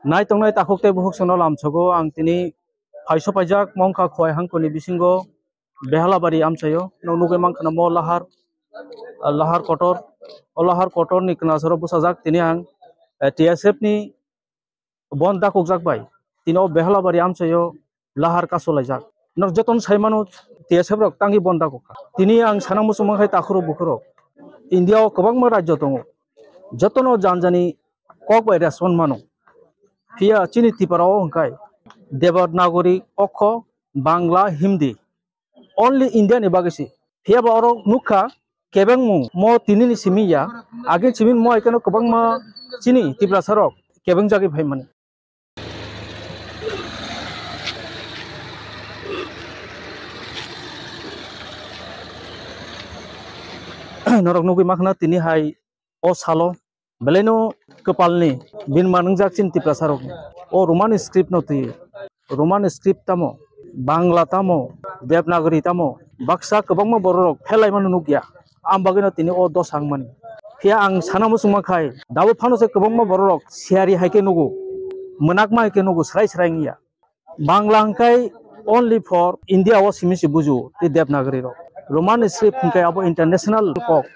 Nai tong nai takuk te buhuk sono lam chogo ang tini phaiso paijak mongkha khoi hangkoni bisingo behalabari amchayo nuge mangkhana mo lahar kotor ni knasoro busajak tini ang TSF ni bon dakuk jak bai tino behalabari amchayo lahar kasolaijak nok joton saimano TSF rok tangi bon dakuk tini ang sanang musumang khai takhuro bukhuro India o kobangma rajyo tongo jotono janjani kok bai respond mano Pia chini tiparo hongkai Devanagari Okho Bangla Hindi only Indian ibagisi Pia ba oro nukha kebeng mo tini ni simiya age chimin mo ikano kobangma chini tipra sarok kebeng jagi bhai mani norok nugui makhna tini hai o salo beleno kepalni bin manungjak chin tipra sarok o roman script no ti roman script tamo bangla tamo devanagari tamo baksa kobangma borok phelai manu nugya ambagino tini o dosang mani Pia ang sanamu sumakai dawo phano se kobangma borok siari haike nugu menakma haike nugu srai ngiya Bangla hangkai only for India o simisi buju ti Devanagari ro roman script hangkai abo international kok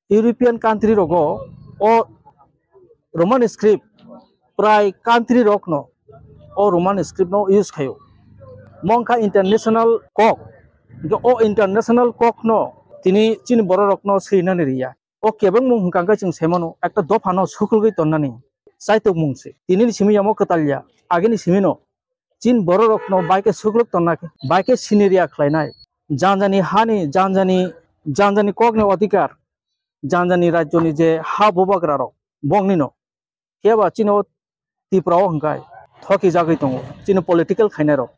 European country rogo o roman script prai country rok no o roman script no use khayo mongkha international kok o international kok no tini chin borok no seinani riya o kebeng mung hangka chung semano ekta dofano sukulgui tonnani saitok mungse tini ni simi yamo katalya ageni simino chin borok no baike sukuluk tonnake baike siniria khlainai janjani hani janjani kok ne adhikar janjani rajyoni je ha bobagra rok bongni no keba chino tiprao hangkai thoki jagoi tongo chino political khainai rok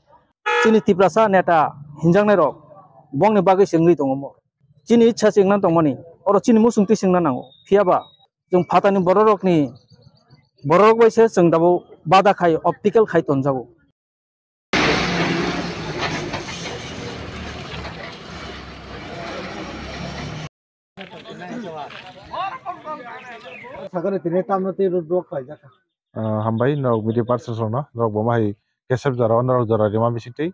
chini tiprasa neta hinjangnai rok bongni bagui sengri tongo mo chini ichha singna tongmani oro chini musungti singna nango phiaba jong phatani borok baise jong dabo bada khai optical khai tonjago Sagare tine tamnati roadblock paijaka hambai norok media person no norok bo mai kesep jara norok jara rima bisingtei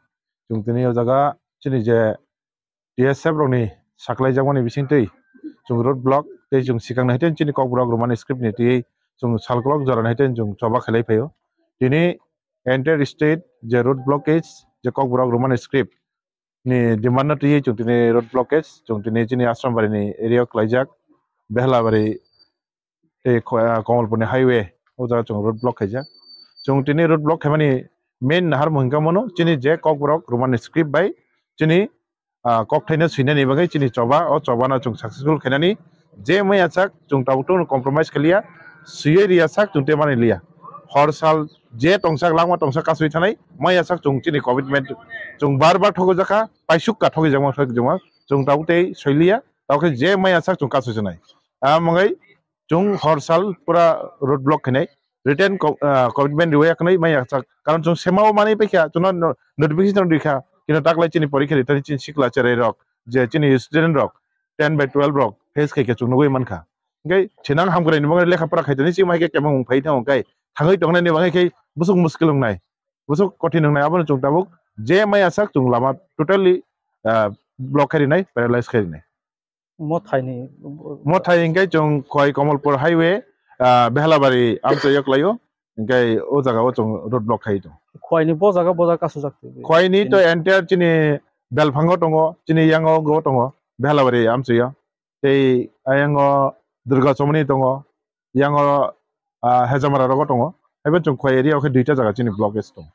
chung tini o jaga chini je TSF rok ni saklai jagmani bisingtei chung roadblock tei chung sikang naiten chini kokbrok roman script ni tei chung salkolok jara naiten chung choba khelai phaio tini entire state je road blockage je kokbrok roman script ni demand na tei chung tini road blockage chung tini chini asrambari ni area klaijak behlabari tei Kamalpur highway o jaga chung road block khaijak chung tini road block khaimani main nahar mohingka mono chini je kokbrok roman script bai chini kok thaina suinani bagai chini choba o choba na chung successful khainani je mai achak chung tabuk compromise khaliya suye ria sak chung te mani liya hor sal je tongsak langma tongsak kasui thanai mai achak chung chini commitment chung bar thogo jaka paisuk ka thogi jama chung tabuk tei soiliya tawke je mai achak chung kasui thanai amangai chung hor sal pura road block khainai written commitment riwaya khanai mai achak karon chung semao mani pekha chung notification dikha kino taklai chini porikha ritani chini sikla cherai rok je chini student rok 10/12 rok face khaike chung nugui mankha ngai chinang hamgrai ni bangai lekha pora khaitani chi mai ke kemang phai thang kai thangai tongnai ni bangai kai busuk muskil ngai busuk kothin ngai abon chung tabuk je mai achak chung lama totally block kharinai paralyze kharinai mo thai ngai chung khoi Kamalpur highway behlabari amcha yaklayo ngai o jaga o chung road block khai to khoi ni bo jaga kasu jakte khoi ni to entire chini belphango tongo chini yango go tongo behlabari amcha tei ayango Durga Chomani tongo yango hejamara rogo tongo ebe chung khoi area o duita jaga chini blockage tongo